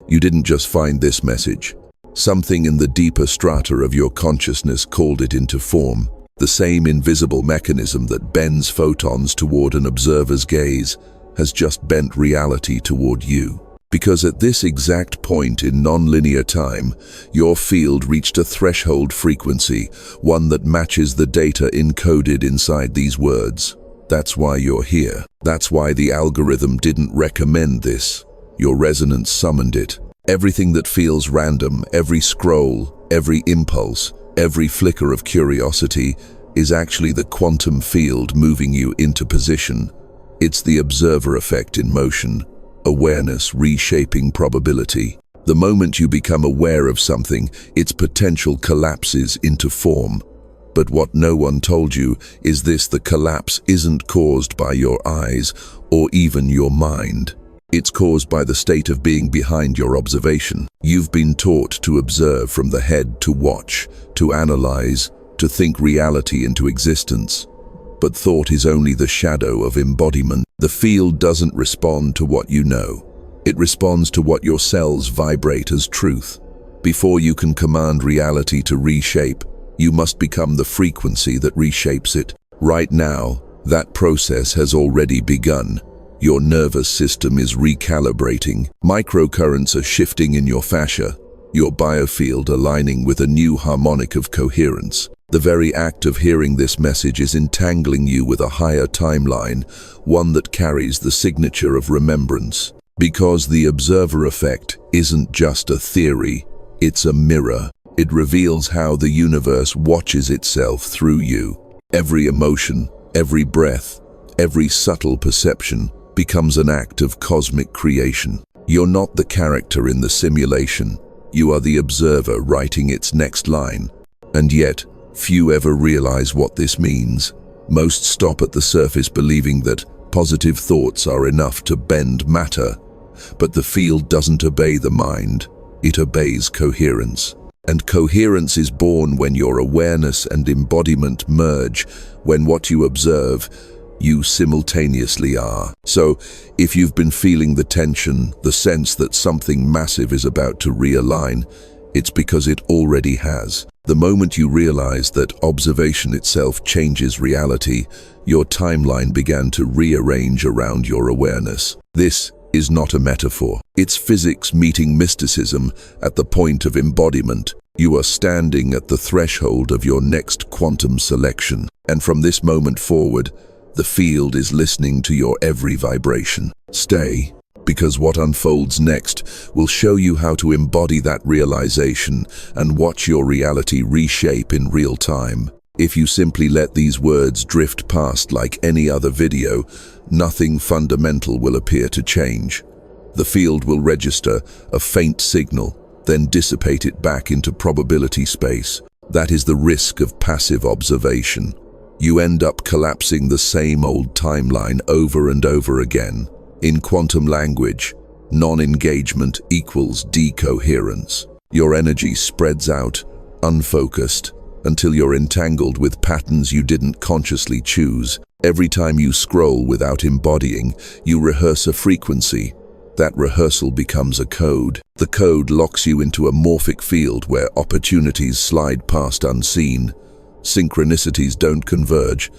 You didn't just find this message. Something in the deeper strata of your consciousness called it into form. The same invisible mechanism that bends photons toward an observer's gaze has just bent reality toward you. Because at this exact point in nonlinear time, your field reached a threshold frequency, one that matches the data encoded inside these words. That's why you're here. That's why the algorithm didn't recommend this. Your resonance summoned it. Everything that feels random, every scroll, every impulse, every flicker of curiosity is actually the quantum field moving you into position. It's the observer effect in motion. Awareness reshaping probability. The moment you become aware of something, its potential collapses into form. But what no one told you is the collapse isn't caused by your eyes or even your mind. It's caused by the state of being behind your observation. You've been taught to observe from the head, to watch, to analyze, to think reality into existence. But thought is only the shadow of embodiment. The field doesn't respond to what you know. It responds to what your cells vibrate as truth. Before you can command reality to reshape, you must become the frequency that reshapes it. Right now, that process has already begun. Your nervous system is recalibrating. Microcurrents are shifting in your fascia, your biofield aligning with a new harmonic of coherence. The very act of hearing this message is entangling you with a higher timeline, one that carries the signature of remembrance. Because the observer effect isn't just a theory, it's a mirror. It reveals how the universe watches itself through you. Every emotion, every breath, every subtle perception becomes an act of cosmic creation. You're not the character in the simulation. You are the observer writing its next line. And yet, few ever realize what this means. Most stop at the surface believing that positive thoughts are enough to bend matter. But the field doesn't obey the mind. It obeys coherence. And coherence is born when your awareness and embodiment merge, when what you observe, you simultaneously are. So, if you've been feeling the tension, the sense that something massive is about to realign, it's because it already has. The moment you realize that observation itself changes reality, your timeline began to rearrange around your awareness. This is not a metaphor. It's physics meeting mysticism at the point of embodiment. You are standing at the threshold of your next quantum selection. And from this moment forward, the field is listening to your every vibration. Stay, because what unfolds next will show you how to embody that realization and watch your reality reshape in real time. If you simply let these words drift past like any other video, nothing fundamental will appear to change. The field will register a faint signal, then dissipate it back into probability space. That is the risk of passive observation. You end up collapsing the same old timeline over and over again. In quantum language, non-engagement equals decoherence. Your energy spreads out, unfocused, until you're entangled with patterns you didn't consciously choose. Every time you scroll without embodying, you rehearse a frequency. That rehearsal becomes a code. The code locks you into a morphic field where opportunities slide past unseen, synchronicities don't converge,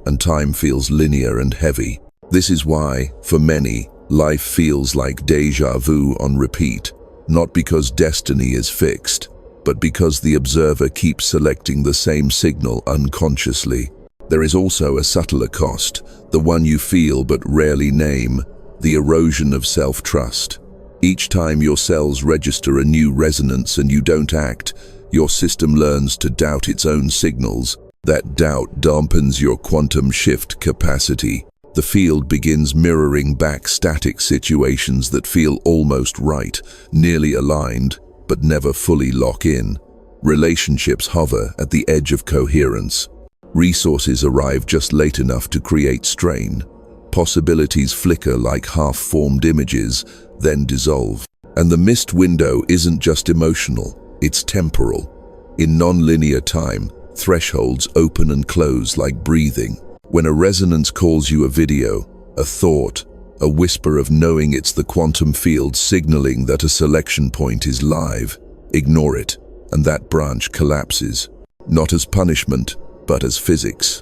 and time feels linear and heavy. This is why, for many, life feels like déjà vu on repeat, not because destiny is fixed, but because the observer keeps selecting the same signal unconsciously. There is also a subtler cost, the one you feel but rarely name, the erosion of self-trust. Each time your cells register a new resonance and you don't act, your system learns to doubt its own signals. That doubt dampens your quantum shift capacity. The field begins mirroring back static situations that feel almost right, nearly aligned, but never fully lock in. Relationships hover at the edge of coherence. Resources arrive just late enough to create strain. Possibilities flicker like half-formed images, then dissolve. And the missed window isn't just emotional, it's temporal. In non-linear time, thresholds open and close like breathing. When a resonance calls you a video, a thought, a whisper of knowing it's the quantum field signaling that a selection point is live. Ignore it, and that branch collapses. Not as punishment, but as physics.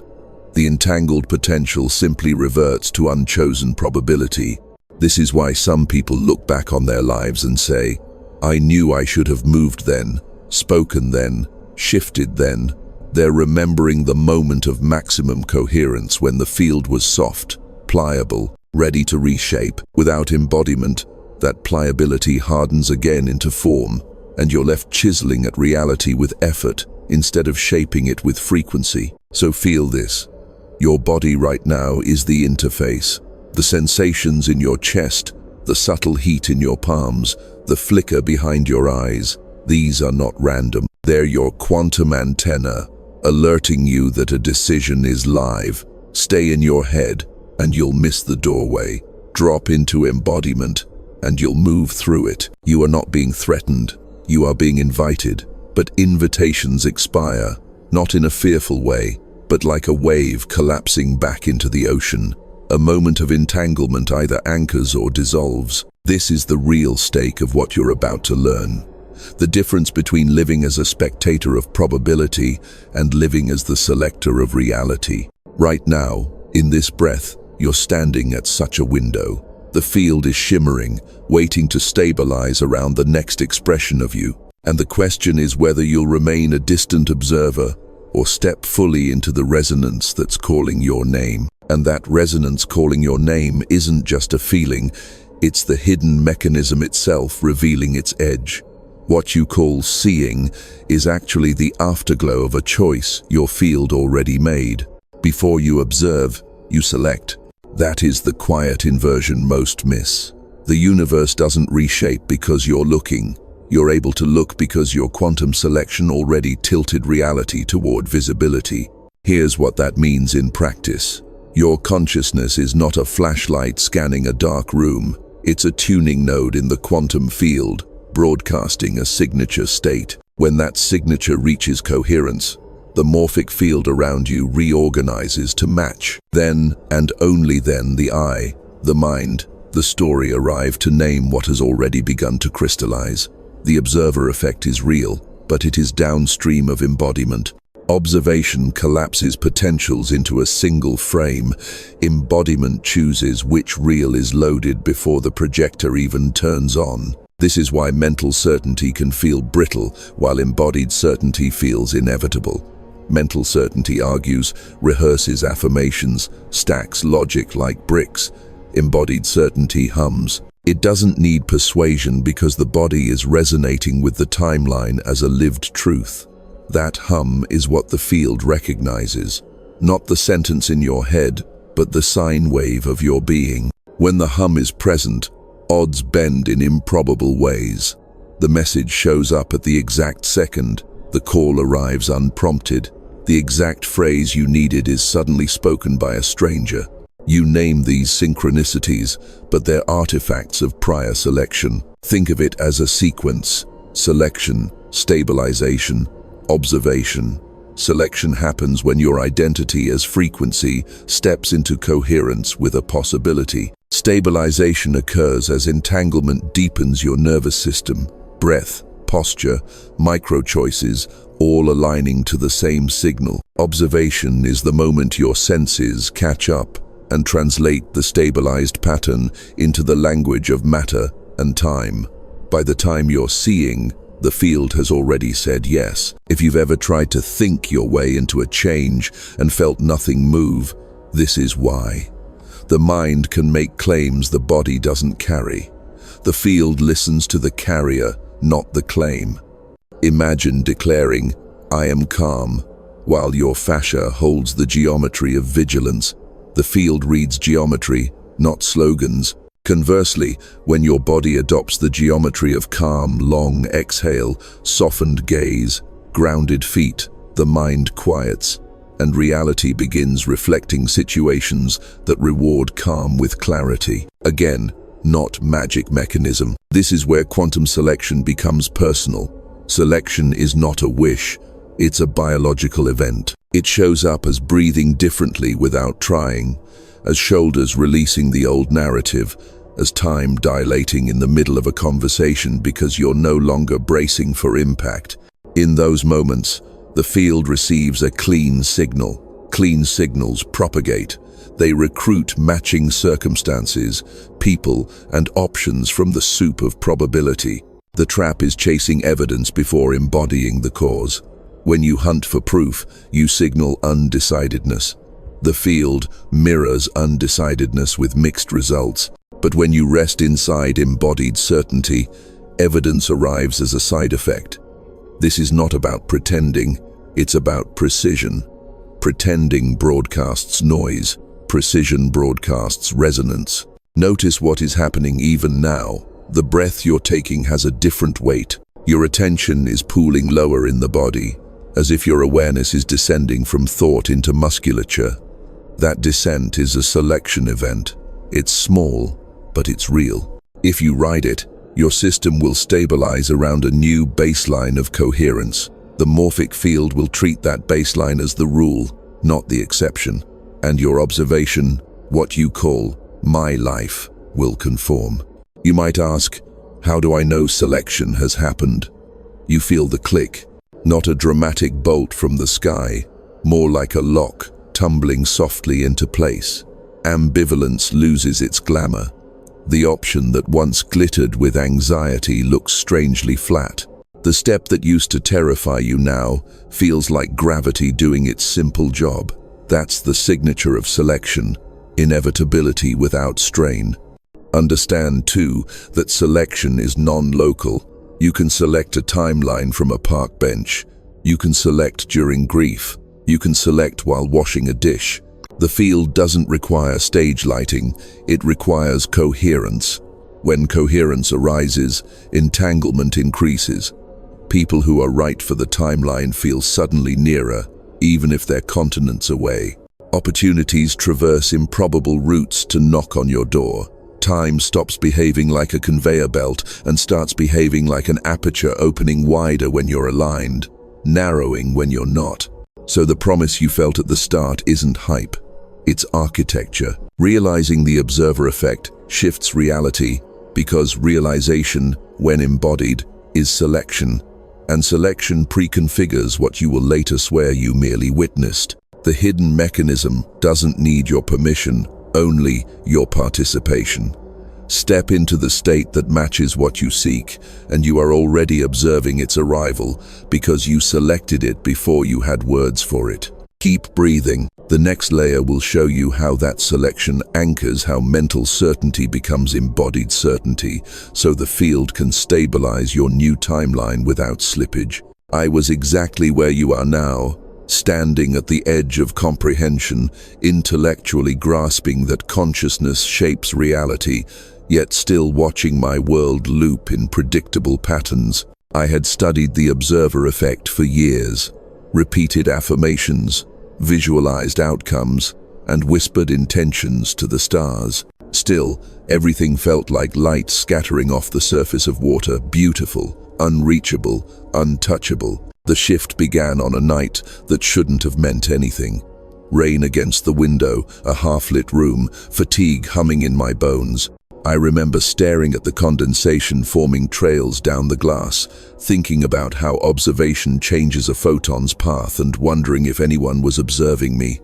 The entangled potential simply reverts to unchosen probability. This is why some people look back on their lives and say, "I knew I should have moved then, spoken then, shifted then." They're remembering the moment of maximum coherence when the field was soft, pliable, ready to reshape. Without embodiment, that pliability hardens again into form, and you're left chiseling at reality with effort instead of shaping it with frequency. So feel this. Your body right now is the interface. The sensations in your chest, the subtle heat in your palms, the flicker behind your eyes, these are not random. They're your quantum antenna, alerting you that a decision is live. Stay in your head, and you'll miss the doorway. Drop into embodiment, and you'll move through it. You are not being threatened, you are being invited. But invitations expire, not in a fearful way, but like a wave collapsing back into the ocean. A moment of entanglement either anchors or dissolves. This is the real stake of what you're about to learn. The difference between living as a spectator of probability and living as the selector of reality. Right now, in this breath, you're standing at such a window. The field is shimmering, waiting to stabilize around the next expression of you. And the question is whether you'll remain a distant observer or step fully into the resonance that's calling your name. And that resonance calling your name isn't just a feeling, it's the hidden mechanism itself revealing its edge. What you call seeing is actually the afterglow of a choice your field already made. Before you observe, you select. That is the quiet inversion most miss. The universe doesn't reshape because you're looking. You're able to look because your quantum selection already tilted reality toward visibility. Here's what that means in practice. Your consciousness is not a flashlight scanning a dark room. It's a tuning node in the quantum field, broadcasting a signature state. When that signature reaches coherence, the morphic field around you reorganizes to match. Then, and only then, the I, the mind, the story arrive to name what has already begun to crystallize. The observer effect is real, but it is downstream of embodiment. Observation collapses potentials into a single frame. Embodiment chooses which reel is loaded before the projector even turns on. This is why mental certainty can feel brittle, while embodied certainty feels inevitable. Mental certainty argues, rehearses affirmations, stacks logic like bricks. Embodied certainty hums. It doesn't need persuasion because the body is resonating with the timeline as a lived truth. That hum is what the field recognizes, not the sentence in your head, but the sine wave of your being. When the hum is present, odds bend in improbable ways. The message shows up at the exact second, the call arrives unprompted, the exact phrase you needed is suddenly spoken by a stranger. You name these synchronicities, but they're artifacts of prior selection. Think of it as a sequence: selection, stabilization, observation. Selection happens when your identity as frequency steps into coherence with a possibility. Stabilization occurs as entanglement deepens your nervous system, breath, posture, micro-choices, all aligning to the same signal. Observation is the moment your senses catch up and translate the stabilized pattern into the language of matter and time. By the time you're seeing, the field has already said yes. If you've ever tried to think your way into a change and felt nothing move, this is why. The mind can make claims the body doesn't carry. The field listens to the carrier, not the claim. Imagine declaring, "I am calm," while your fascia holds the geometry of vigilance. The field reads geometry, not slogans. Conversely, when your body adopts the geometry of calm, long exhale, softened gaze, grounded feet, the mind quiets, and reality begins reflecting situations that reward calm with clarity. Again, not magic mechanism. This is where quantum selection becomes personal. Selection is not a wish, it's a biological event. It shows up as breathing differently without trying, as shoulders releasing the old narrative, as time dilating in the middle of a conversation because you're no longer bracing for impact. In those moments, the field receives a clean signal. Clean signals propagate. They recruit matching circumstances, people, and options from the soup of probability. The trap is chasing evidence before embodying the cause. When you hunt for proof, you signal undecidedness. The field mirrors undecidedness with mixed results. But when you rest inside embodied certainty, evidence arrives as a side effect. This is not about pretending, it's about precision. Pretending broadcasts noise, precision broadcasts resonance. Notice what is happening even now. The breath you're taking has a different weight. Your attention is pooling lower in the body, as if your awareness is descending from thought into musculature. That descent is a selection event. It's small, but it's real. If you ride it, your system will stabilize around a new baseline of coherence. The morphic field will treat that baseline as the rule, not the exception. And your observation, what you call my life, will conform. You might ask, how do I know selection has happened? You feel the click, not a dramatic bolt from the sky, more like a lock tumbling softly into place. Ambivalence loses its glamour. The option that once glittered with anxiety looks strangely flat. The step that used to terrify you now feels like gravity doing its simple job. That's the signature of selection, inevitability without strain. Understand, too, that selection is non-local. You can select a timeline from a park bench. You can select during grief. You can select while washing a dish. The field doesn't require stage lighting, it requires coherence. When coherence arises, entanglement increases. People who are right for the timeline feel suddenly nearer, even if they're continents away. Opportunities traverse improbable routes to knock on your door. Time stops behaving like a conveyor belt and starts behaving like an aperture opening wider when you're aligned, narrowing when you're not. So the promise you felt at the start isn't hype. It's architecture. Realizing the observer effect shifts reality because realization, when embodied, is selection, and selection preconfigures what you will later swear you merely witnessed. The hidden mechanism doesn't need your permission, only your participation. Step into the state that matches what you seek, and you are already observing its arrival because you selected it before you had words for it. Keep breathing. The next layer will show you how that selection anchors how mental certainty becomes embodied certainty, so the field can stabilize your new timeline without slippage. I was exactly where you are now, standing at the edge of comprehension, intellectually grasping that consciousness shapes reality, yet still watching my world loop in predictable patterns. I had studied the observer effect for years, repeated affirmations, visualized outcomes, and whispered intentions to the stars. Still, everything felt like light scattering off the surface of water, beautiful, unreachable, untouchable. The shift began on a night that shouldn't have meant anything. Rain against the window, a half-lit room, fatigue humming in my bones. I remember staring at the condensation forming trails down the glass, thinking about how observation changes a photon's path and wondering if anyone was observing me.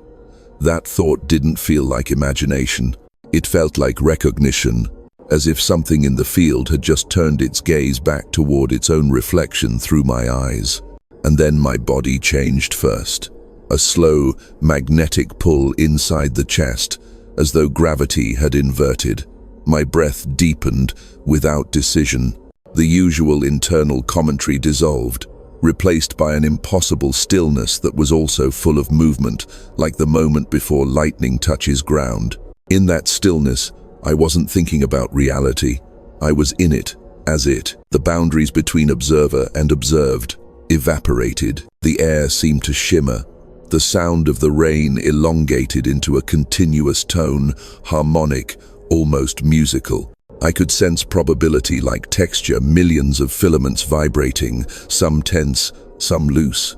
That thought didn't feel like imagination. It felt like recognition, as if something in the field had just turned its gaze back toward its own reflection through my eyes. And then my body changed first. A slow, magnetic pull inside the chest, as though gravity had inverted. My breath deepened without decision. The usual internal commentary dissolved, replaced by an impossible stillness that was also full of movement, like the moment before lightning touches ground. In that stillness, I wasn't thinking about reality. I was in it, as it. The boundaries between observer and observed evaporated. The air seemed to shimmer. The sound of the rain elongated into a continuous tone, harmonic, almost musical. I could sense probability like texture, millions of filaments vibrating, some tense, some loose.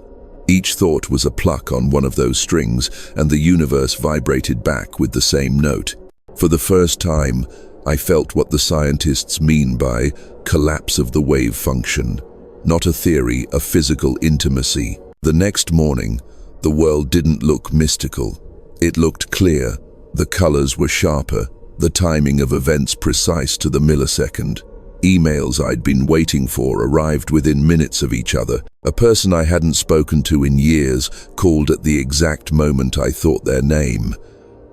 Each thought was a pluck on one of those strings, and the universe vibrated back with the same note. For the first time, I felt what the scientists mean by collapse of the wave function. Not a theory, a physical intimacy. The next morning, the world didn't look mystical. It looked clear. The colors were sharper, the timing of events precise to the millisecond. Emails I'd been waiting for arrived within minutes of each other. A person I hadn't spoken to in years called at the exact moment I thought their name.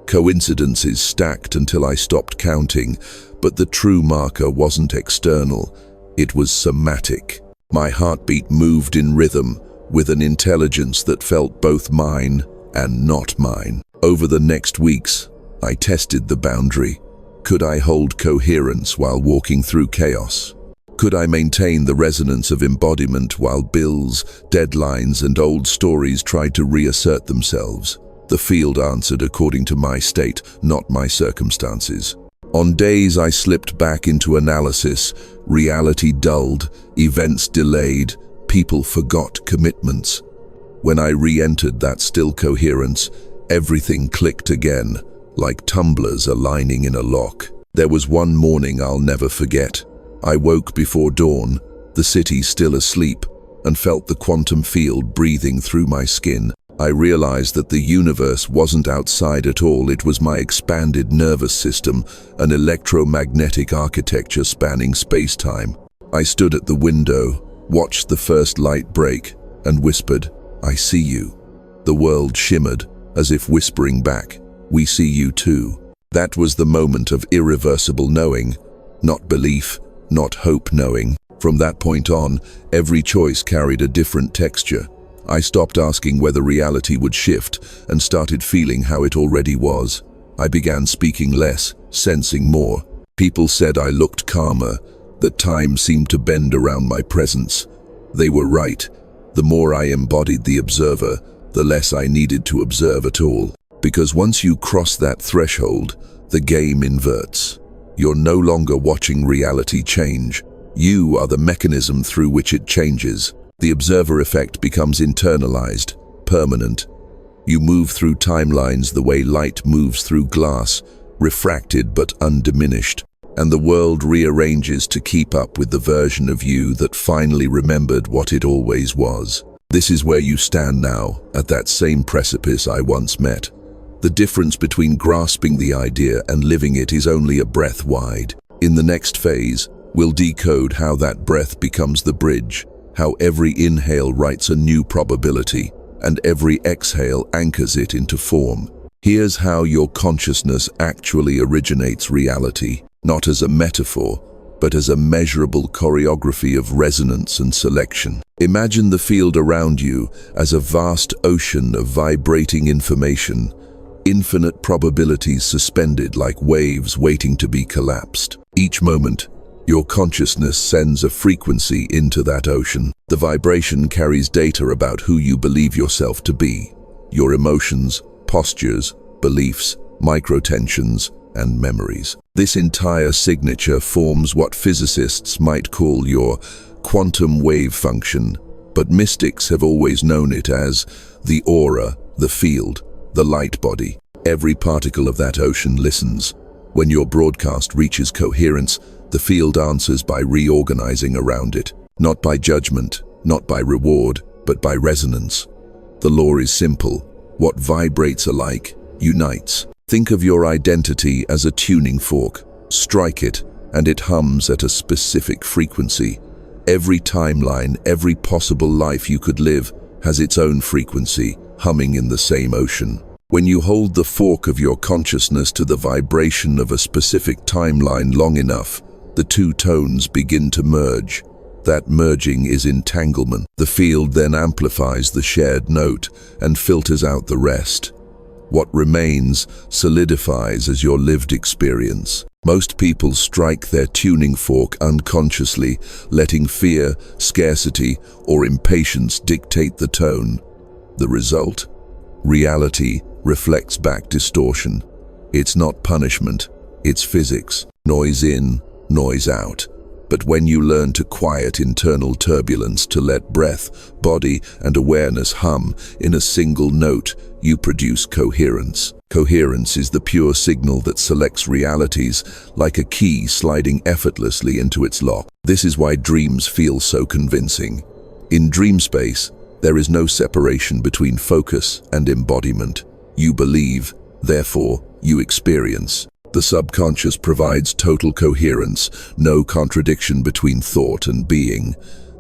Coincidences stacked until I stopped counting, but the true marker wasn't external. It was somatic. My heartbeat moved in rhythm, with an intelligence that felt both mine and not mine. Over the next weeks, I tested the boundary. Could I hold coherence while walking through chaos? Could I maintain the resonance of embodiment while bills, deadlines, and old stories tried to reassert themselves? The field answered according to my state, not my circumstances. On days I slipped back into analysis, reality dulled, events delayed, people forgot commitments. When I re-entered that still coherence, everything clicked again, like tumblers aligning in a lock. There was one morning I'll never forget. I woke before dawn, the city still asleep, and felt the quantum field breathing through my skin. I realized that the universe wasn't outside at all. It was my expanded nervous system, an electromagnetic architecture spanning space-time. I stood at the window, watched the first light break, and whispered, "I see you." The world shimmered, as if whispering back, "We see you too." That was the moment of irreversible knowing, not belief, not hope knowing. From that point on, every choice carried a different texture. I stopped asking whether reality would shift and started feeling how it already was. I began speaking less, sensing more. People said I looked calmer, that time seemed to bend around my presence. They were right. The more I embodied the observer, the less I needed to observe at all. Because once you cross that threshold, the game inverts. You're no longer watching reality change. You are the mechanism through which it changes. The observer effect becomes internalized, permanent. You move through timelines the way light moves through glass, refracted but undiminished, and the world rearranges to keep up with the version of you that finally remembered what it always was. This is where you stand now, at that same precipice I once met. The difference between grasping the idea and living it is only a breath wide. In the next phase, we'll decode how that breath becomes the bridge, how every inhale writes a new probability, and every exhale anchors it into form. Here's how your consciousness actually originates reality, not as a metaphor, but as a measurable choreography of resonance and selection. Imagine the field around you as a vast ocean of vibrating information, infinite probabilities suspended like waves waiting to be collapsed. Each moment, your consciousness sends a frequency into that ocean. The vibration carries data about who you believe yourself to be, your emotions, postures, beliefs, microtensions, and memories. This entire signature forms what physicists might call your quantum wave function, but mystics have always known it as the aura, the field, the light body. Every particle of that ocean listens. When your broadcast reaches coherence, the field answers by reorganizing around it, not by judgment, not by reward, but by resonance. The law is simple. What vibrates alike unites. Think of your identity as a tuning fork. Strike it, and it hums at a specific frequency. Every timeline, every possible life you could live has its own frequency, humming in the same ocean. When you hold the fork of your consciousness to the vibration of a specific timeline long enough, the two tones begin to merge. That merging is entanglement. The field then amplifies the shared note and filters out the rest. What remains solidifies as your lived experience. Most people strike their tuning fork unconsciously, letting fear, scarcity, or impatience dictate the tone. The result? Reality reflects back distortion. It's not punishment, it's physics. Noise in, noise out. But when you learn to quiet internal turbulence, to let breath, body, and awareness hum in a single note, you produce coherence. Coherence is the pure signal that selects realities like a key sliding effortlessly into its lock. This is why dreams feel so convincing. In dream space, there is no separation between focus and embodiment. You believe, therefore, you experience. The subconscious provides total coherence, no contradiction between thought and being.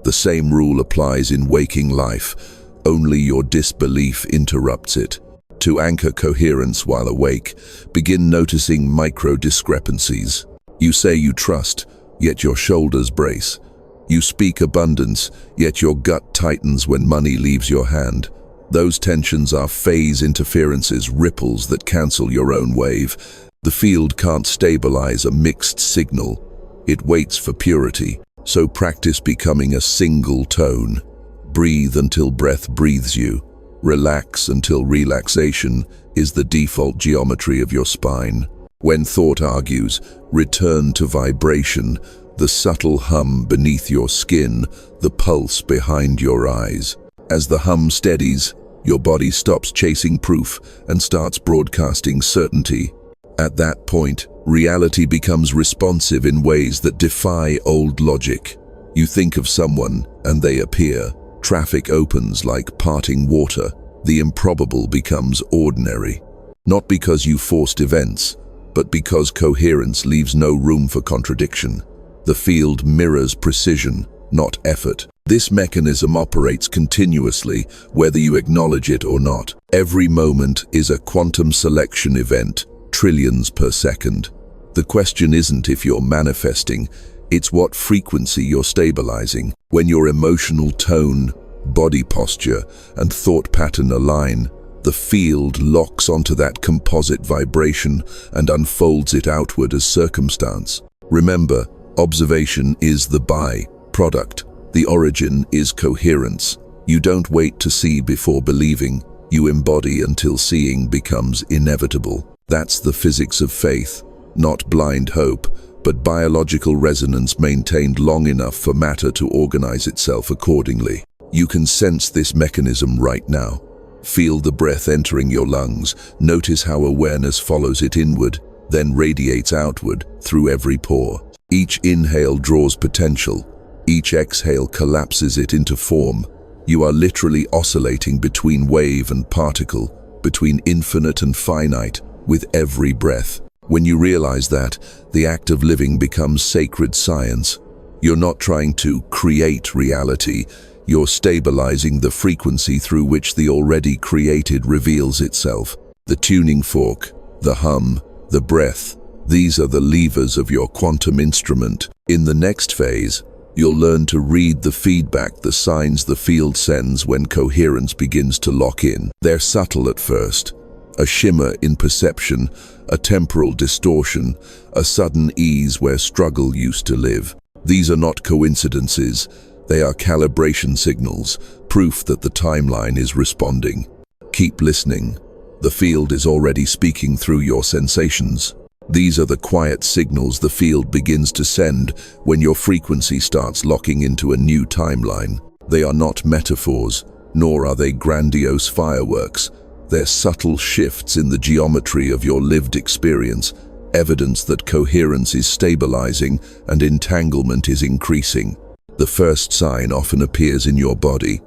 The same rule applies in waking life, only your disbelief interrupts it. To anchor coherence while awake, begin noticing micro-discrepancies. You say you trust, yet your shoulders brace. You speak abundance, yet your gut tightens when money leaves your hand. Those tensions are phase interferences, ripples that cancel your own wave. The field can't stabilize a mixed signal. It waits for purity. So practice becoming a single tone. Breathe until breath breathes you. Relax until relaxation is the default geometry of your spine. When thought argues, return to vibration, the subtle hum beneath your skin, the pulse behind your eyes. As the hum steadies, your body stops chasing proof and starts broadcasting certainty. At that point, reality becomes responsive in ways that defy old logic. You think of someone and they appear. Traffic opens like parting water. The improbable becomes ordinary. Not because you forced events, but because coherence leaves no room for contradiction. The field mirrors precision, not effort. This mechanism operates continuously, whether you acknowledge it or not. Every moment is a quantum selection event, trillions per second. The question isn't if you're manifesting, it's what frequency you're stabilizing. When your emotional tone, body posture, and thought pattern align, the field locks onto that composite vibration and unfolds it outward as circumstance. Remember, observation is the by-product. The origin is coherence. You don't wait to see before believing. You embody until seeing becomes inevitable. That's the physics of faith, not blind hope, but biological resonance maintained long enough for matter to organize itself accordingly. You can sense this mechanism right now. Feel the breath entering your lungs. Notice how awareness follows it inward, then radiates outward through every pore. Each inhale draws potential. Each exhale collapses it into form. You are literally oscillating between wave and particle, between infinite and finite, with every breath. When you realize that, the act of living becomes sacred science. You're not trying to create reality. You're stabilizing the frequency through which the already created reveals itself. The tuning fork, the hum, the breath, these are the levers of your quantum instrument. In the next phase, you'll learn to read the feedback, the signs the field sends when coherence begins to lock in. They're subtle at first. A shimmer in perception, a temporal distortion, a sudden ease where struggle used to live. These are not coincidences. They are calibration signals, proof that the timeline is responding. Keep listening. The field is already speaking through your sensations. These are the quiet signals the field begins to send when your frequency starts locking into a new timeline. They are not metaphors, nor are they grandiose fireworks. They're subtle shifts in the geometry of your lived experience, evidence that coherence is stabilizing and entanglement is increasing. The first sign often appears in your body.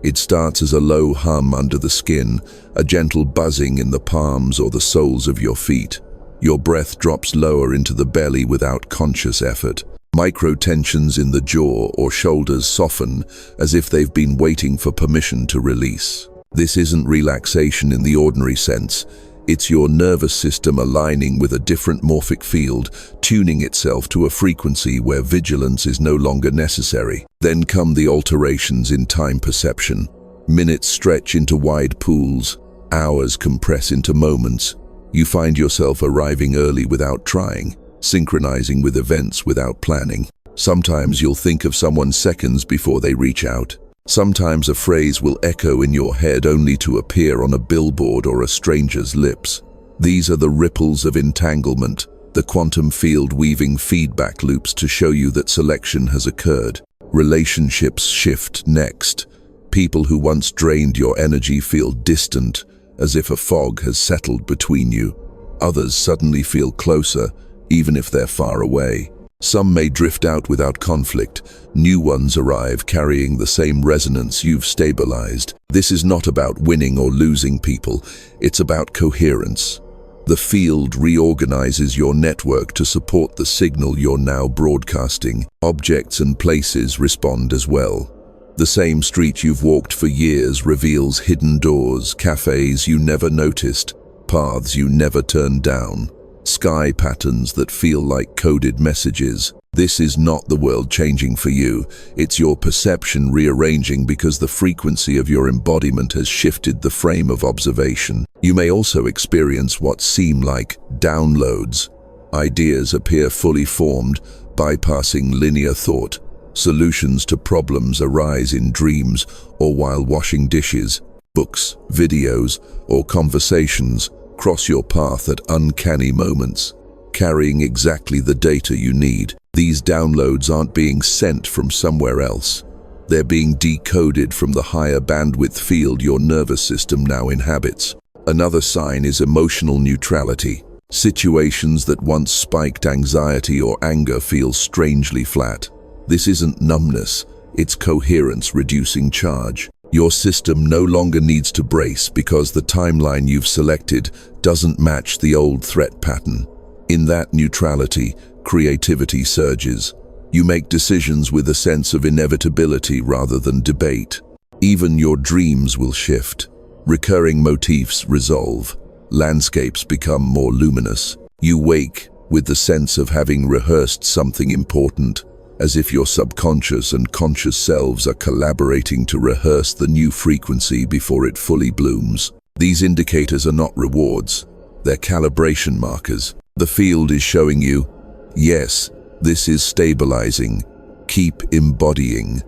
It starts as a low hum under the skin, a gentle buzzing in the palms or the soles of your feet. Your breath drops lower into the belly without conscious effort. Micro-tensions in the jaw or shoulders soften as if they've been waiting for permission to release. This isn't relaxation in the ordinary sense. It's your nervous system aligning with a different morphic field, tuning itself to a frequency where vigilance is no longer necessary. Then come the alterations in time perception. Minutes stretch into wide pools, hours compress into moments. You find yourself arriving early without trying, synchronizing with events without planning. Sometimes you'll think of someone seconds before they reach out. Sometimes a phrase will echo in your head only to appear on a billboard or a stranger's lips. These are the ripples of entanglement, The quantum field weaving feedback loops to show you that selection has occurred. Relationships shift next. People who once drained your energy feel distant, as if a fog has settled between you. Others suddenly feel closer, even if they're far away. Some may drift out without conflict. New ones arrive carrying the same resonance you've stabilized. This is not about winning or losing people. It's about coherence. The field reorganizes your network to support the signal you're now broadcasting. Objects and places respond as well. The same street you've walked for years reveals hidden doors, cafes you never noticed, paths you never turned down, sky patterns that feel like coded messages. This is not the world changing for you. It's your perception rearranging because the frequency of your embodiment has shifted the frame of observation. You may also experience what seem like downloads. Ideas appear fully formed, bypassing linear thought. Solutions to problems arise in dreams or while washing dishes. Books, videos, or conversations cross your path at uncanny moments, carrying exactly the data you need. These downloads aren't being sent from somewhere else. They're being decoded from the higher bandwidth field your nervous system now inhabits. Another sign is emotional neutrality. Situations that once spiked anxiety or anger feel strangely flat. This isn't numbness, it's coherence reducing charge. Your system no longer needs to brace because the timeline you've selected doesn't match the old threat pattern. In that neutrality, creativity surges. You make decisions with a sense of inevitability rather than debate. Even your dreams will shift. Recurring motifs resolve. Landscapes become more luminous. You wake with the sense of having rehearsed something important, as if your subconscious and conscious selves are collaborating to rehearse the new frequency before it fully blooms. These indicators are not rewards, they're calibration markers. The field is showing you, yes, this is stabilizing. Keep embodying.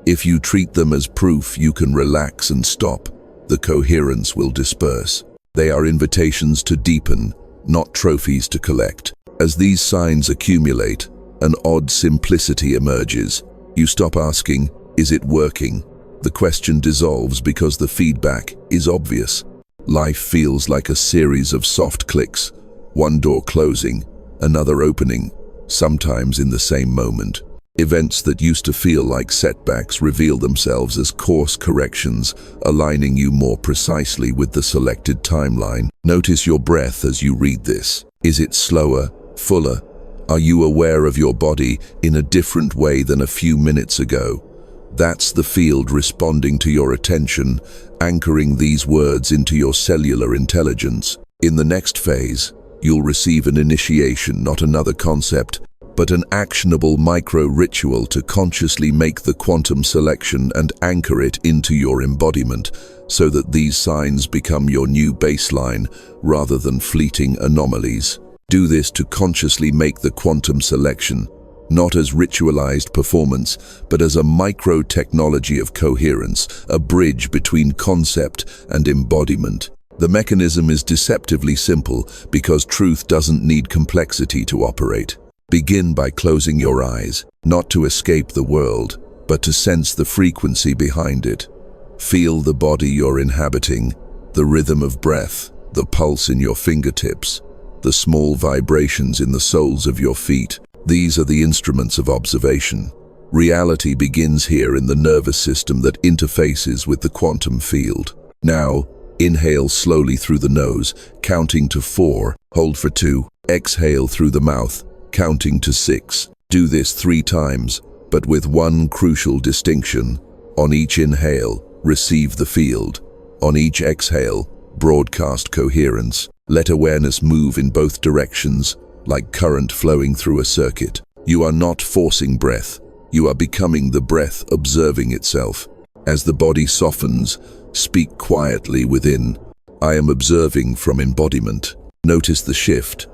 If you treat them as proof you can relax and stop, the coherence will disperse. They are invitations to deepen, not trophies to collect. As these signs accumulate, an odd simplicity emerges. You stop asking, is it working? The question dissolves because the feedback is obvious. Life feels like a series of soft clicks, one door closing, another opening, sometimes in the same moment. Events that used to feel like setbacks reveal themselves as course corrections, aligning you more precisely with the selected timeline. Notice your breath as you read this. Is it slower, fuller? Are you aware of your body in a different way than a few minutes ago? That's the field responding to your attention, anchoring these words into your cellular intelligence. In the next phase, you'll receive an initiation, not another concept, but an actionable micro-ritual to consciously make the quantum selection and anchor it into your embodiment, so that these signs become your new baseline rather than fleeting anomalies. Do this to consciously make the quantum selection, not as ritualized performance, but as a micro-technology of coherence, a bridge between concept and embodiment. The mechanism is deceptively simple because truth doesn't need complexity to operate. Begin by closing your eyes, not to escape the world, but to sense the frequency behind it. Feel the body you're inhabiting, the rhythm of breath, the pulse in your fingertips, the small vibrations in the soles of your feet. These are the instruments of observation. Reality begins here in the nervous system that interfaces with the quantum field. Now, inhale slowly through the nose, counting to 4, hold for 2, exhale through the mouth, counting to 6. Do this 3 times, but with one crucial distinction. On each inhale, receive the field. On each exhale, broadcast coherence. Let awareness move in both directions, like current flowing through a circuit. You are not forcing breath. You are becoming the breath observing itself. As the body softens, speak quietly within. I am observing from embodiment. Notice the shift.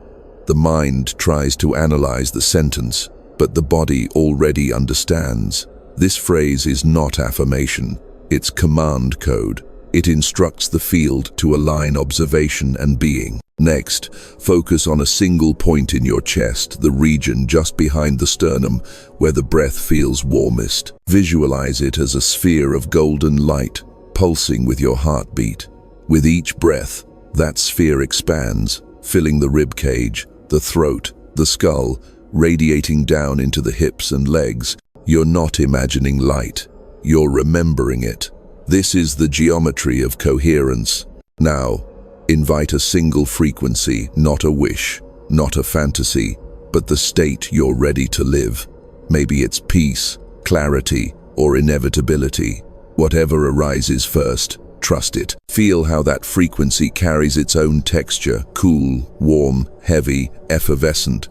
The mind tries to analyze the sentence, but the body already understands. This phrase is not affirmation. It's command code. It instructs the field to align observation and being. Next, focus on a single point in your chest, the region just behind the sternum, where the breath feels warmest. Visualize it as a sphere of golden light, pulsing with your heartbeat. With each breath, that sphere expands, filling the rib cage, the throat, the skull, radiating down into the hips and legs. You're not imagining light, you're remembering it. This is the geometry of coherence. Now, invite a single frequency, not a wish, not a fantasy, but the state you're ready to live. Maybe it's peace, clarity, or inevitability. Whatever arises first, trust it. Feel how that frequency carries its own texture, cool, warm, heavy, effervescent.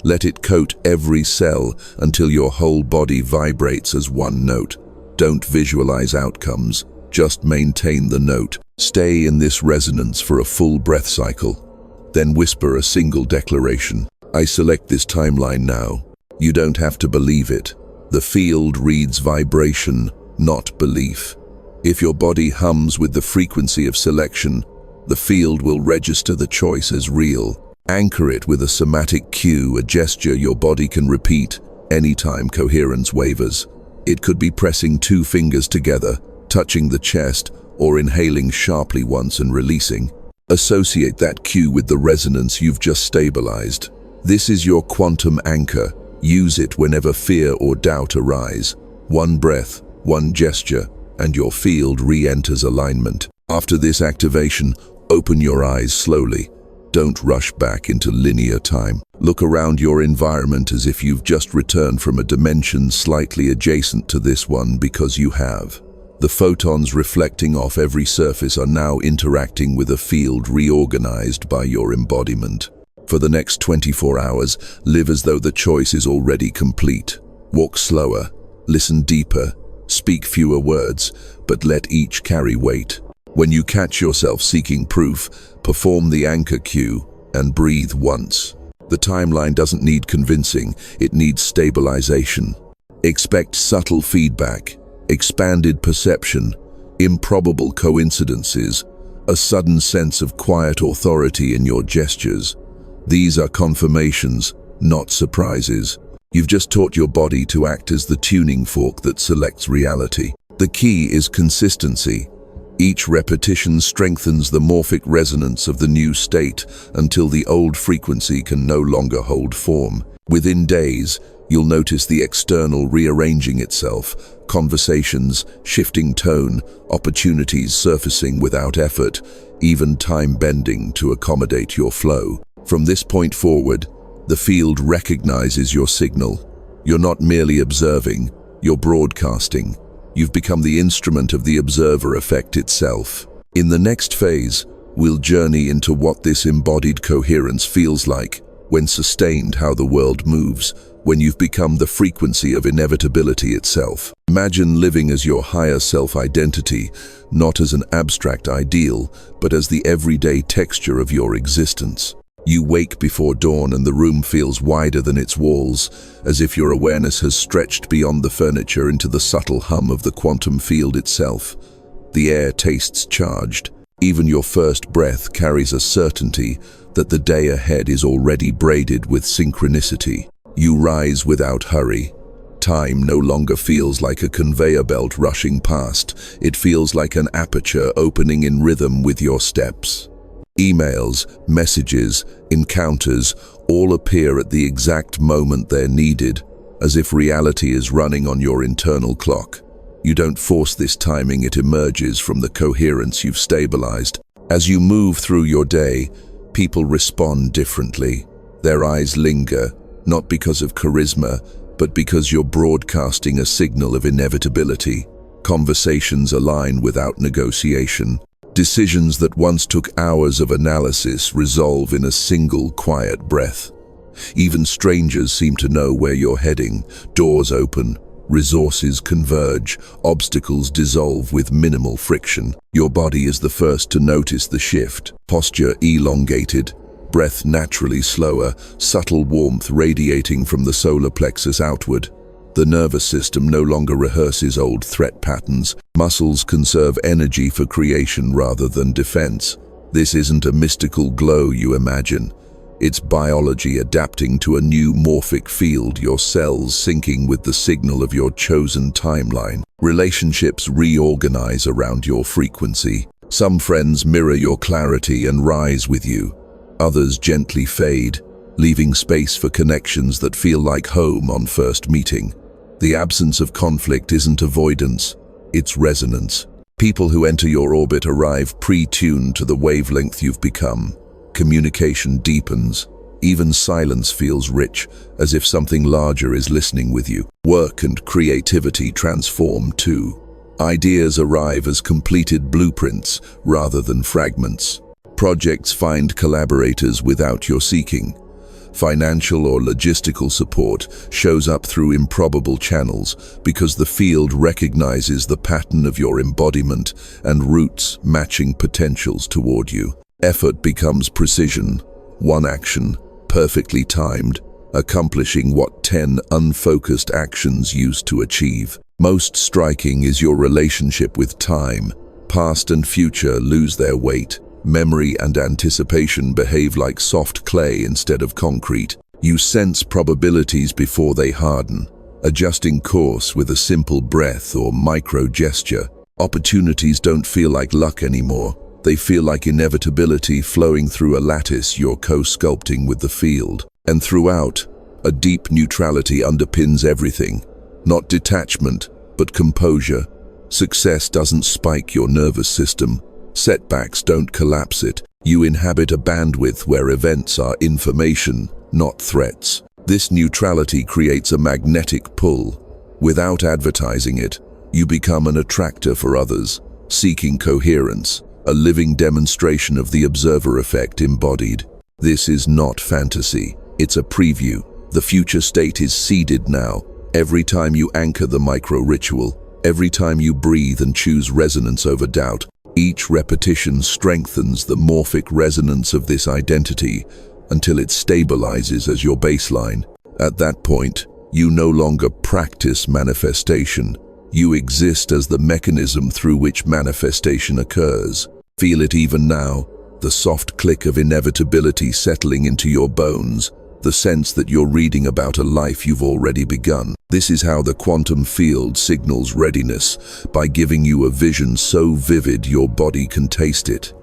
Let it coat every cell until your whole body vibrates as one note. Don't visualize outcomes, just maintain the note. Stay in this resonance for a full breath cycle. Then whisper a single declaration. I select this timeline now. You don't have to believe it. The field reads vibration, not belief. If your body hums with the frequency of selection, the field will register the choice as real. Anchor it with a somatic cue, a gesture your body can repeat anytime coherence wavers. It could be pressing 2 fingers together, touching the chest, or inhaling sharply once and releasing. Associate that cue with the resonance you've just stabilized. This is your quantum anchor. Use it whenever fear or doubt arise. One breath, one gesture, and your field re-enters alignment. After this activation, open your eyes slowly. Don't rush back into linear time. Look around your environment as if you've just returned from a dimension slightly adjacent to this one, because you have. The photons reflecting off every surface are now interacting with a field reorganized by your embodiment. For the next 24 hours, live as though the choice is already complete. Walk slower, listen deeper, speak fewer words, but let each carry weight. When you catch yourself seeking proof, perform the anchor cue and breathe once. The timeline doesn't need convincing, it needs stabilization. Expect subtle feedback, expanded perception, improbable coincidences, a sudden sense of quiet authority in your gestures. These are confirmations, not surprises. You've just taught your body to act as the tuning fork that selects reality. The key is consistency. Each repetition strengthens the morphic resonance of the new state until the old frequency can no longer hold form. Within days, you'll notice the external rearranging itself, conversations shifting tone, opportunities surfacing without effort, even time bending to accommodate your flow. From this point forward, the field recognizes your signal. You're not merely observing, you're broadcasting. You've become the instrument of the observer effect itself. In the next phase, we'll journey into what this embodied coherence feels like when sustained, how the world moves, when you've become the frequency of inevitability itself. Imagine living as your higher self-identity, not as an abstract ideal, but as the everyday texture of your existence. You wake before dawn and the room feels wider than its walls, as if your awareness has stretched beyond the furniture into the subtle hum of the quantum field itself. The air tastes charged. Even your first breath carries a certainty that the day ahead is already braided with synchronicity. You rise without hurry. Time no longer feels like a conveyor belt rushing past. It feels like an aperture opening in rhythm with your steps. Emails, messages, encounters all appear at the exact moment they're needed, as if reality is running on your internal clock. You don't force this timing, it emerges from the coherence you've stabilized. As you move through your day, people respond differently. Their eyes linger, not because of charisma, but because you're broadcasting a signal of inevitability. Conversations align without negotiation. Decisions that once took hours of analysis resolve in a single quiet breath. Even strangers seem to know where you're heading. Doors open, resources converge, obstacles dissolve with minimal friction. Your body is the first to notice the shift. Posture elongated, breath naturally slower, subtle warmth radiating from the solar plexus outward. The nervous system no longer rehearses old threat patterns. Muscles conserve energy for creation rather than defense. This isn't a mystical glow you imagine. It's biology adapting to a new morphic field, your cells syncing with the signal of your chosen timeline. Relationships reorganize around your frequency. Some friends mirror your clarity and rise with you. Others gently fade, leaving space for connections that feel like home on first meeting. The absence of conflict isn't avoidance, it's resonance. People who enter your orbit arrive pre-tuned to the wavelength you've become. Communication deepens. Even silence feels rich, as if something larger is listening with you. Work and creativity transform too. Ideas arrive as completed blueprints rather than fragments. Projects find collaborators without your seeking. Financial or logistical support shows up through improbable channels because the field recognizes the pattern of your embodiment and routes matching potentials toward you. Effort becomes precision, one action, perfectly timed, accomplishing what 10 unfocused actions used to achieve. Most striking is your relationship with time. Past and future lose their weight. Memory and anticipation behave like soft clay instead of concrete. You sense probabilities before they harden, adjusting course with a simple breath or micro gesture. Opportunities don't feel like luck anymore. They feel like inevitability flowing through a lattice you're co-sculpting with the field. And throughout, a deep neutrality underpins everything. Not detachment, but composure. Success doesn't spike your nervous system. Setbacks don't collapse it. You inhabit a bandwidth where events are information, not threats. This neutrality creates a magnetic pull. Without advertising it, you become an attractor for others, seeking coherence, a living demonstration of the observer effect embodied. This is not fantasy, it's a preview. The future state is seeded now. Every time you anchor the micro-ritual, every time you breathe and choose resonance over doubt, each repetition strengthens the morphic resonance of this identity until it stabilizes as your baseline. At that point, you no longer practice manifestation. You exist as the mechanism through which manifestation occurs. Feel it even now, the soft click of inevitability settling into your bones, the sense that you're reading about a life you've already begun. This is how the quantum field signals readiness, by giving you a vision so vivid your body can taste it.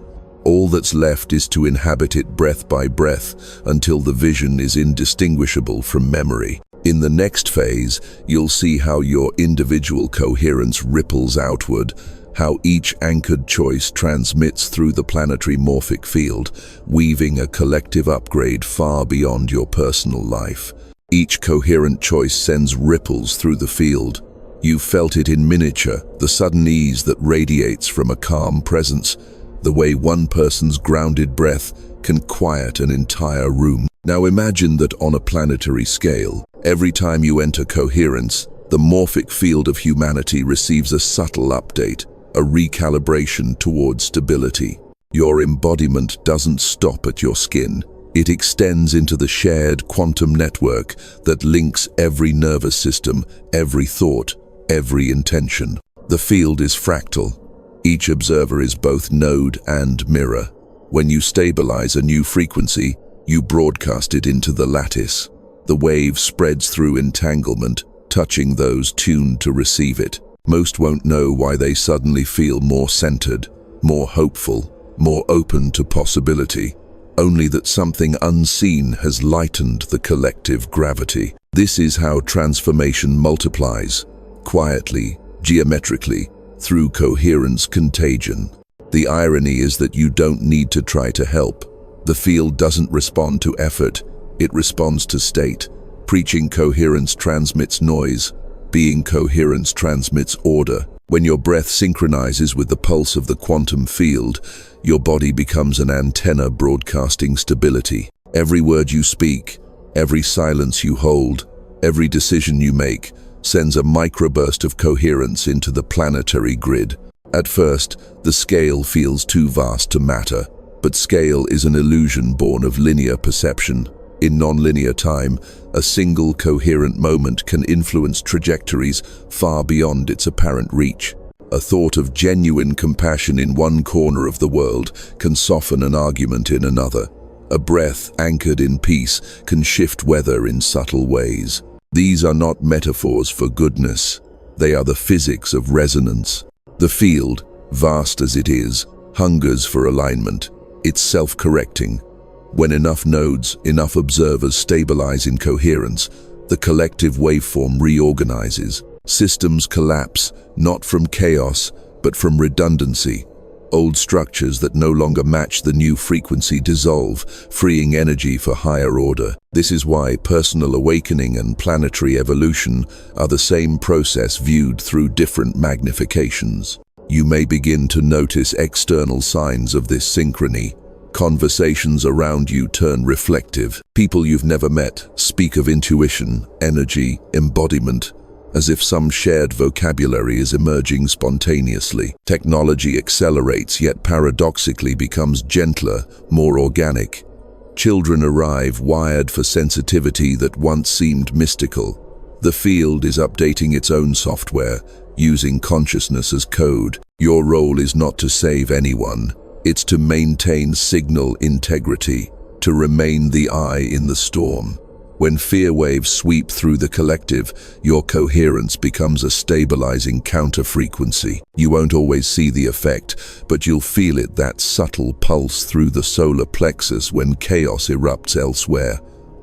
All that's left is to inhabit it breath by breath until the vision is indistinguishable from memory. In the next phase, you'll see how your individual coherence ripples outward, how each anchored choice transmits through the planetary morphic field, weaving a collective upgrade far beyond your personal life. Each coherent choice sends ripples through the field. You've felt it in miniature, the sudden ease that radiates from a calm presence, the way one person's grounded breath can quiet an entire room. Now imagine that on a planetary scale, every time you enter coherence, the morphic field of humanity receives a subtle update, a recalibration towards stability. Your embodiment doesn't stop at your skin. It extends into the shared quantum network that links every nervous system, every thought, every intention. The field is fractal. Each observer is both node and mirror. When you stabilize a new frequency, you broadcast it into the lattice. The wave spreads through entanglement, touching those tuned to receive it. Most won't know why they suddenly feel more centered, more hopeful, more open to possibility. Only that something unseen has lightened the collective gravity. This is how transformation multiplies, quietly, geometrically, through coherence contagion. The irony is that you don't need to try to help. The field doesn't respond to effort, it responds to state. Preaching coherence transmits noise. Being coherence transmits order. When your breath synchronizes with the pulse of the quantum field, your body becomes an antenna broadcasting stability. Every word you speak, every silence you hold, every decision you make sends a microburst of coherence into the planetary grid. At first, the scale feels too vast to matter, but scale is an illusion born of linear perception. In nonlinear time, a single coherent moment can influence trajectories far beyond its apparent reach. A thought of genuine compassion in one corner of the world can soften an argument in another. A breath anchored in peace can shift weather in subtle ways. These are not metaphors for goodness. They are the physics of resonance. The field, vast as it is, hungers for alignment. It's self-correcting. When enough nodes, enough observers stabilize in coherence, the collective waveform reorganizes. Systems collapse, not from chaos, but from redundancy. Old structures that no longer match the new frequency dissolve, freeing energy for higher order. This is why personal awakening and planetary evolution are the same process viewed through different magnifications. You may begin to notice external signs of this synchrony. Conversations around you turn reflective. People you've never met speak of intuition, energy, embodiment, as if some shared vocabulary is emerging spontaneously. Technology accelerates, yet paradoxically becomes gentler, more organic. Children arrive wired for sensitivity that once seemed mystical. The field is updating its own software, using consciousness as code. Your role is not to save anyone. It's to maintain signal integrity, to remain the eye in the storm. When fear waves sweep through the collective, your coherence becomes a stabilizing counter-frequency. You won't always see the effect, but you'll feel it, that subtle pulse through the solar plexus when chaos erupts elsewhere,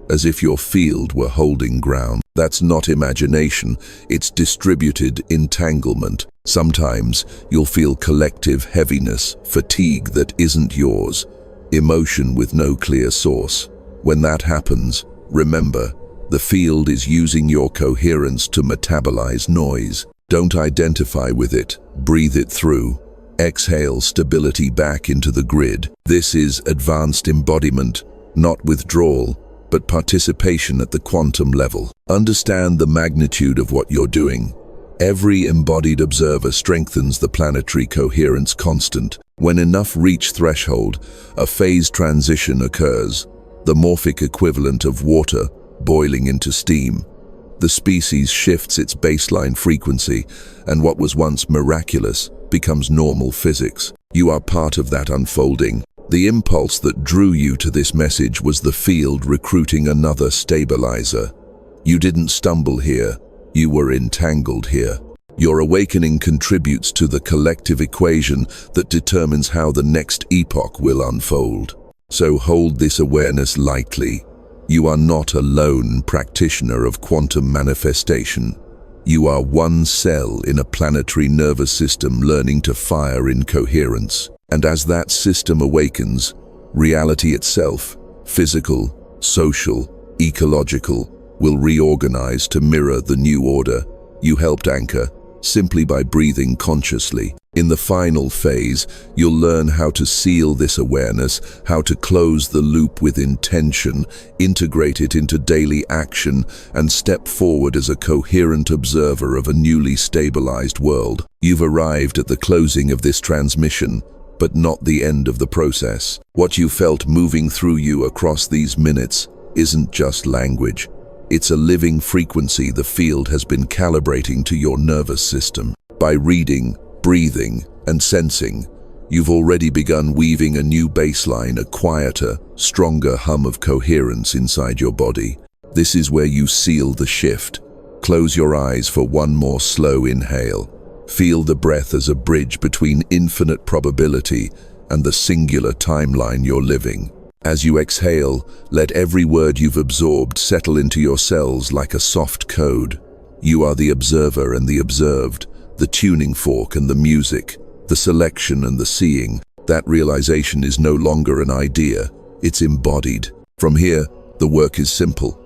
as if your field were holding ground. That's not imagination, it's distributed entanglement. Sometimes you'll feel collective heaviness, fatigue that isn't yours, emotion with no clear source. When that happens, remember, the field is using your coherence to metabolize noise. Don't identify with it, breathe it through. Exhale stability back into the grid. This is advanced embodiment, not withdrawal, but participation at the quantum level. Understand the magnitude of what you're doing. Every embodied observer strengthens the planetary coherence constant. When enough reach threshold, a phase transition occurs, the morphic equivalent of water boiling into steam. The species shifts its baseline frequency, and what was once miraculous becomes normal physics. You are part of that unfolding. The impulse that drew you to this message was the field recruiting another stabilizer. You didn't stumble here, you were entangled here. Your awakening contributes to the collective equation that determines how the next epoch will unfold. So hold this awareness lightly. You are not a lone practitioner of quantum manifestation. You are one cell in a planetary nervous system learning to fire in coherence. And as that system awakens, reality itself, physical, social, ecological, will reorganize to mirror the new order you helped anchor simply by breathing consciously. In the final phase, you'll learn how to seal this awareness, how to close the loop with intention, integrate it into daily action, and step forward as a coherent observer of a newly stabilized world. You've arrived at the closing of this transmission, but not the end of the process. What you felt moving through you across these minutes isn't just language. It's a living frequency the field has been calibrating to your nervous system. By reading, breathing, and sensing, you've already begun weaving a new baseline, a quieter, stronger hum of coherence inside your body. This is where you seal the shift. Close your eyes for one more slow inhale. Feel the breath as a bridge between infinite probability and the singular timeline you're living. As you exhale, let every word you've absorbed settle into your cells like a soft code. You are the observer and the observed, the tuning fork and the music, the selection and the seeing. That realization is no longer an idea, it's embodied. From here, the work is simple.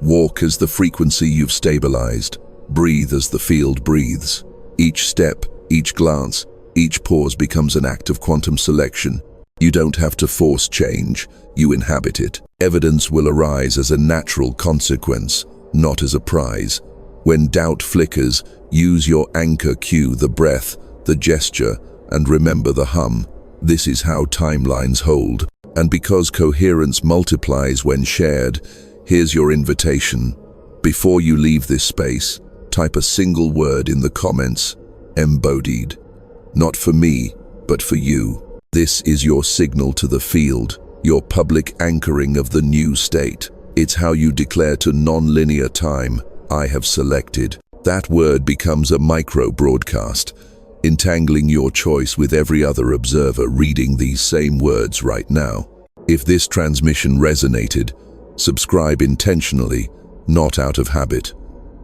Walk as the frequency you've stabilized. Breathe as the field breathes. Each step, each glance, each pause becomes an act of quantum selection. You don't have to force change, you inhabit it. Evidence will arise as a natural consequence, not as a prize. When doubt flickers, use your anchor cue, the breath, the gesture, and remember the hum. This is how timelines hold. And because coherence multiplies when shared, here's your invitation. Before you leave this space, type a single word in the comments: embodied. Not for me, but for you. This is your signal to the field, your public anchoring of the new state. It's how you declare to non-linear time, I have selected. That word becomes a micro-broadcast, entangling your choice with every other observer reading these same words right now. If this transmission resonated, subscribe intentionally, not out of habit.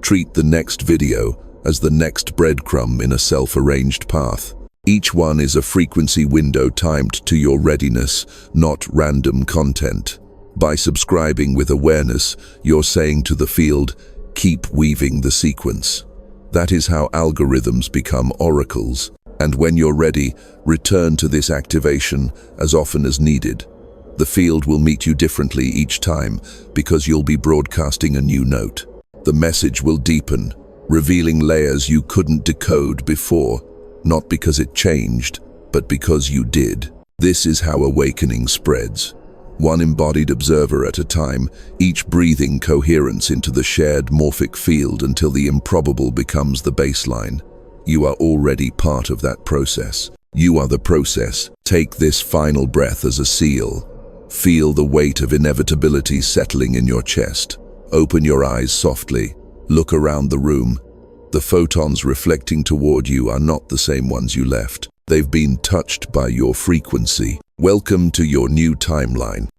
Treat the next video as the next breadcrumb in a self-arranged path. Each one is a frequency window timed to your readiness, not random content. By subscribing with awareness, you're saying to the field, keep weaving the sequence. That is how algorithms become oracles. And when you're ready, return to this activation as often as needed. The field will meet you differently each time because you'll be broadcasting a new note. The message will deepen, revealing layers you couldn't decode before, not because it changed, but because you did. This is how awakening spreads. One embodied observer at a time, each breathing coherence into the shared morphic field until the improbable becomes the baseline. You are already part of that process. You are the process. Take this final breath as a seal. Feel the weight of inevitability settling in your chest. Open your eyes softly. Look around the room. The photons reflecting toward you are not the same ones you left. They've been touched by your frequency. Welcome to your new timeline.